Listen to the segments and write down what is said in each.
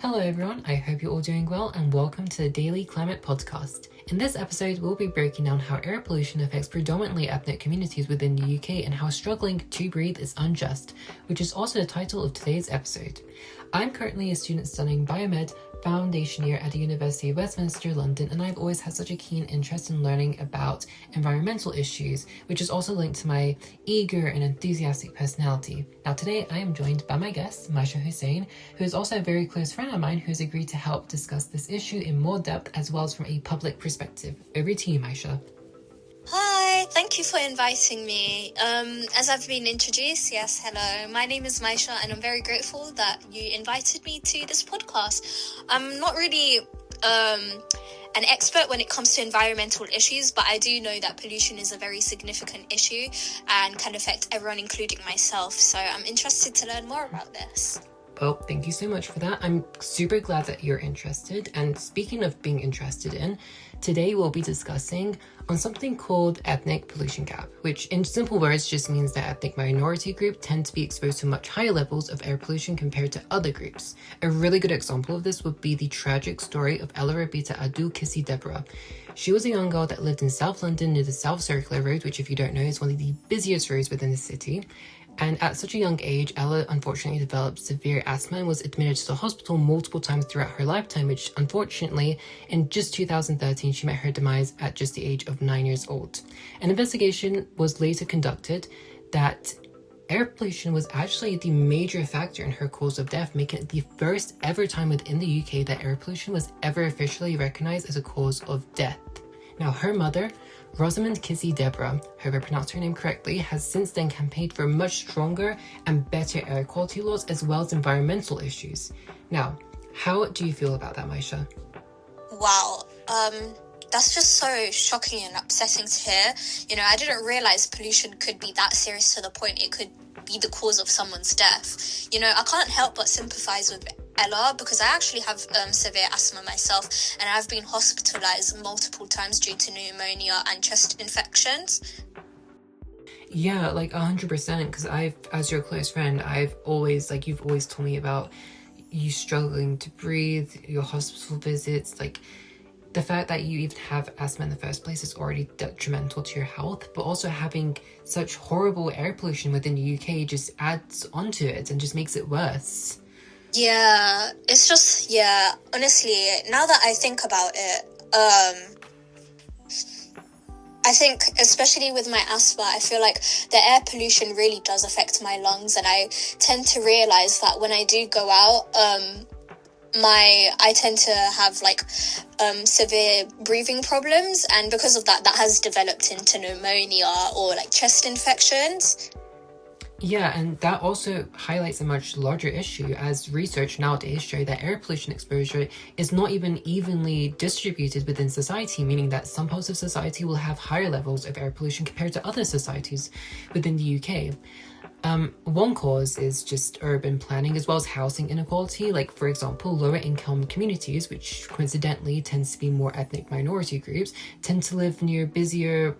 Hello everyone, I hope you're all doing well and welcome to the Daily Climate Podcast. In this episode, we'll be breaking down how air pollution affects predominantly ethnic communities within the UK and how struggling to breathe is unjust, which is also the title of today's episode. I'm currently a student studying Biomed Foundation year at the University of Westminster, London, and I've always had such a keen interest in learning about environmental issues, which is also linked to my eager and enthusiastic personality. Now today I am joined by my guest, Maisha Hussain, who is also a very close friend of mine who has agreed to help discuss this issue in more depth as well as from a public perspective. Over to you, Maisha. Hi, thank you for inviting me. As I've been introduced, yes, hello. My name is Maisha and I'm very grateful that you invited me to this podcast. I'm not really an expert when it comes to environmental issues, but I do know that pollution is a very significant issue and can affect everyone, including myself. So I'm interested to learn more about this. Well, thank you so much for that. I'm super glad that you're interested. And speaking of being interested in, today we'll be discussing on something called ethnic pollution gap, which in simple words just means that ethnic minority groups tend to be exposed to much higher levels of air pollution compared to other groups. A really good example of this would be the tragic story of Roberta, Adoo, Kissi, Debrah. She was a young girl that lived in South London near the South Circular Road, which if you don't know is one of the busiest roads within the city. And at such a young age, Ella unfortunately developed severe asthma and was admitted to the hospital multiple times throughout her lifetime, which unfortunately, in just 2013, she met her demise at just the age of 9 years old. An investigation was later conducted that air pollution was actually the major factor in her cause of death, making it the first ever time within the UK that air pollution was ever officially recognised as a cause of death. Now, her mother, Rosamond Kissi Debrah, hope I pronounced her name correctly, has since then campaigned for much stronger and better air quality laws as well as environmental issues. Now, how do you feel about that, Maisha? Wow, that's just so shocking and upsetting to hear. You know, I didn't realise pollution could be that serious to the point it could be the cause of someone's death. You know, I can't help but sympathise with Ella because I actually have severe asthma myself and I've been hospitalised multiple times due to pneumonia and chest infections. Yeah, like 100%, because as your close friend, you've always told me about you struggling to breathe, your hospital visits, like the fact that you even have asthma in the first place is already detrimental to your health, but also having such horrible air pollution within the UK just adds onto it and just makes it worse. Yeah, it's just, honestly, now that I think about it, I think especially with my asthma, I feel like the air pollution really does affect my lungs, and I tend to realise that when I do go out, I tend to have severe breathing problems, and because of that has developed into pneumonia or chest infections. Yeah, and that also highlights a much larger issue as research nowadays show that air pollution exposure is not even evenly distributed within society, meaning that some parts of society will have higher levels of air pollution compared to other societies within the UK. One cause is just urban planning as well as housing inequality, like for example, lower income communities, which coincidentally tends to be more ethnic minority groups, tend to live near busier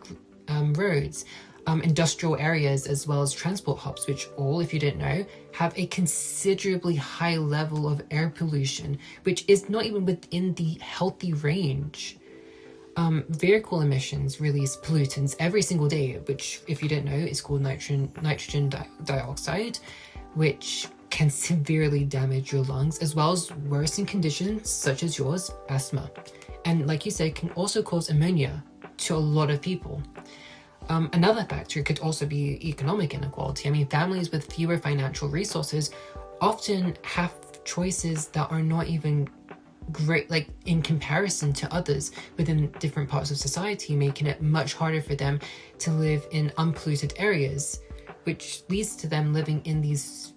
roads. Industrial areas as well as transport hubs, which all, if you didn't know, have a considerably high level of air pollution, which is not even within the healthy range. Vehicle emissions release pollutants every single day, which, if you didn't know, is called nitrogen dioxide, which can severely damage your lungs, as well as worsen conditions such as yours, asthma. And like you said, can also cause pneumonia to a lot of people. Another factor could also be economic inequality. I mean, families with fewer financial resources often have choices that are not even great, in comparison to others within different parts of society, making it much harder for them to live in unpolluted areas, which leads to them living in these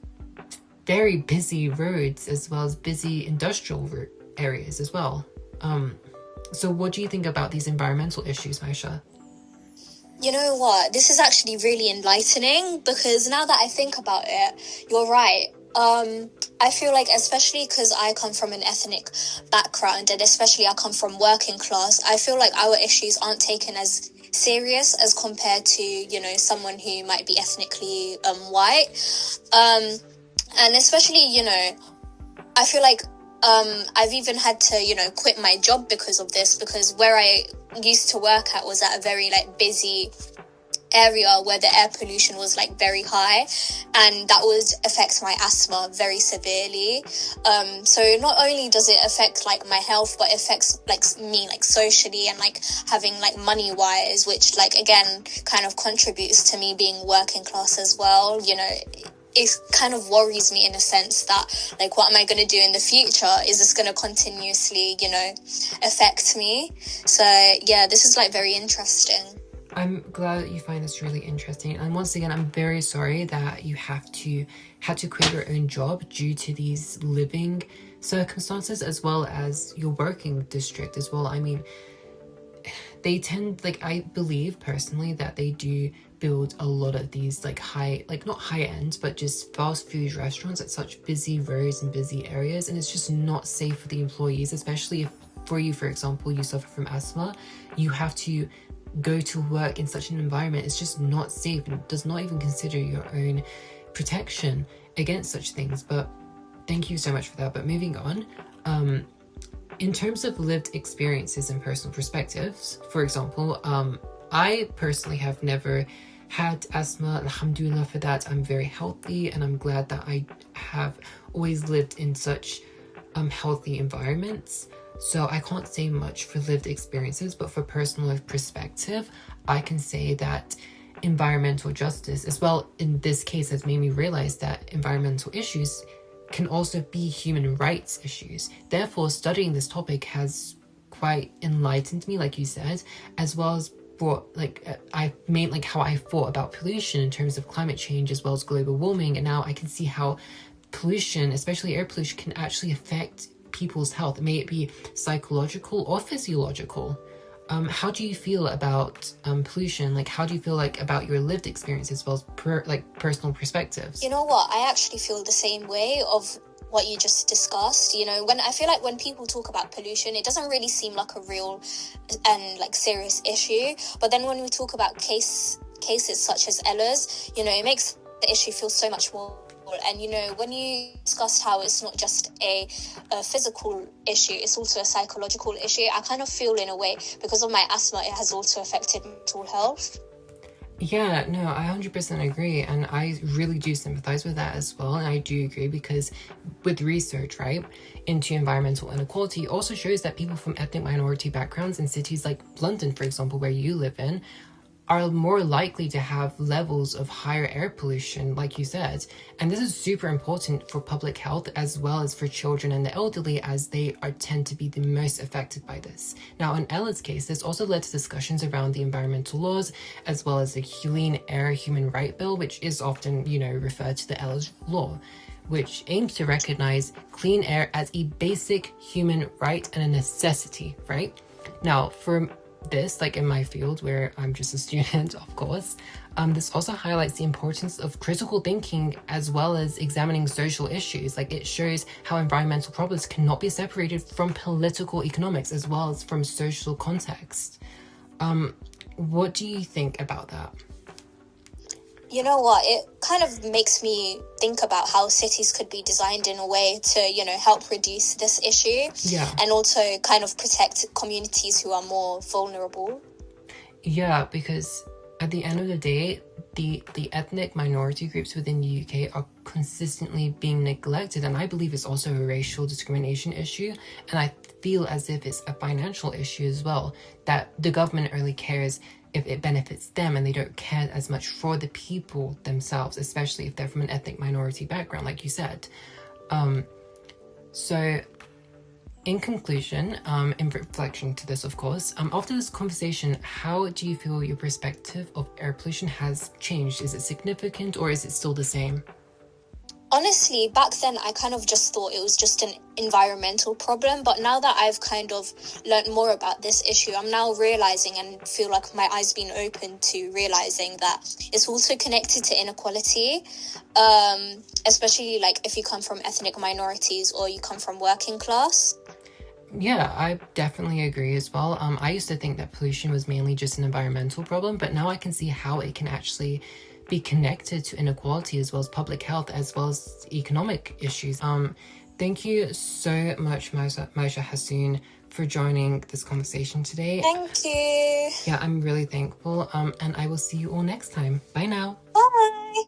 very busy roads as well as busy industrial areas as well. So what do you think about these environmental issues, Maisha? You know what? This is actually really enlightening because now that I think about it, you're right. I feel like, especially because I come from an ethnic background and especially I come from working class, I feel like our issues aren't taken as serious as compared to, someone who might be ethnically white. And especially, I feel like I've even had to, quit my job because of this, because where I used to work at was at a very like busy area where the air pollution was like very high, and that would affect my asthma very severely. So not only does it affect like my health, but it affects like me like socially, and like having like money wise, which like again kind of contributes to me being working class as well. It kind of worries me in a sense that like, what am I going to do in the future? Is this going to continuously affect me? So yeah, this is like very interesting. I'm glad that you find this really interesting. And once again, I'm very sorry that you had to quit your own job due to these living circumstances, as well as your working district as well. I mean, they tend, like, I believe personally that they do build a lot of these like not high end, but just fast food restaurants at such busy roads and busy areas. And it's just not safe for the employees, especially if, for you, for example, you suffer from asthma, you have to go to work in such an environment. It's just not safe, and it does not even consider your own protection against such things. But thank you so much for that. But moving on, in terms of lived experiences and personal perspectives, for example, I personally have never had asthma. Alhamdulillah for that. I'm very healthy, and I'm glad that I have always lived in such healthy environments. So I can't say much for lived experiences, but for personal perspective, I can say that environmental justice, as well in this case, has made me realize that environmental issues can also be human rights issues. Therefore, studying this topic has quite enlightened me, like you said, as well as brought I made like how I thought about pollution in terms of climate change as well as global warming. And now I can see how pollution, especially air pollution, can actually affect people's health, may it be psychological or physiological. How do you feel about pollution? Like, how do you feel like about your lived experience as well as personal perspectives? You know what? I actually feel the same way of what you just discussed. When I feel like when people talk about pollution, it doesn't really seem like a real and like serious issue. But then when we talk about cases such as Ella's, it makes the issue feel so much more. And when you discussed how it's not just a physical issue, it's also a psychological issue, I kind of feel in a way, because of my asthma, it has also affected mental health. Yeah, no, I 100% agree, and I really do sympathize with that as well. And I do agree, because with research, right, into environmental inequality also shows that people from ethnic minority backgrounds in cities like London, for example, where you live in, are more likely to have levels of higher air pollution, like you said. And this is super important for public health as well as for children and the elderly, as they tend to be the most affected by this. Now, in Ella's case, this also led to discussions around the environmental laws, as well as the Clean Air Human Right Bill, which is often, referred to the Ella's Law, which aims to recognize clean air as a basic human right and a necessity, right? Now, for this, like in my field where I'm just a student, of course, this also highlights the importance of critical thinking as well as examining social issues. Like, it shows how environmental problems cannot be separated from political economics as well as from social context. What do you think about that? You know what? It kind of makes me think about how cities could be designed in a way to, help reduce this issue. Yeah. And also kind of protect communities who are more vulnerable. Yeah, because at the end of the day, the ethnic minority groups within the UK are consistently being neglected. And I believe it's also a racial discrimination issue. And I feel as if it's a financial issue as well, that the government only cares if it benefits them, and they don't care as much for the people themselves, especially if they're from an ethnic minority background, like you said. So in conclusion, in reflection to this, of course, after this conversation, how do you feel your perspective of air pollution has changed? Is it significant, or is it still the same? Honestly, back then I kind of just thought it was just an environmental problem, but now that I've kind of learned more about this issue, I'm now realizing and feel like my eyes been opened to realizing that it's also connected to inequality, especially like if you come from ethnic minorities or you come from working class. Yeah, I definitely agree as well. I used to think that pollution was mainly just an environmental problem, but now I can see how it can actually be connected to inequality as well as public health as well as economic issues. Thank you so much, Maisha Hassoon, for joining this conversation today. Thank you. Yeah, I'm really thankful. And I will see you all next time. Bye now.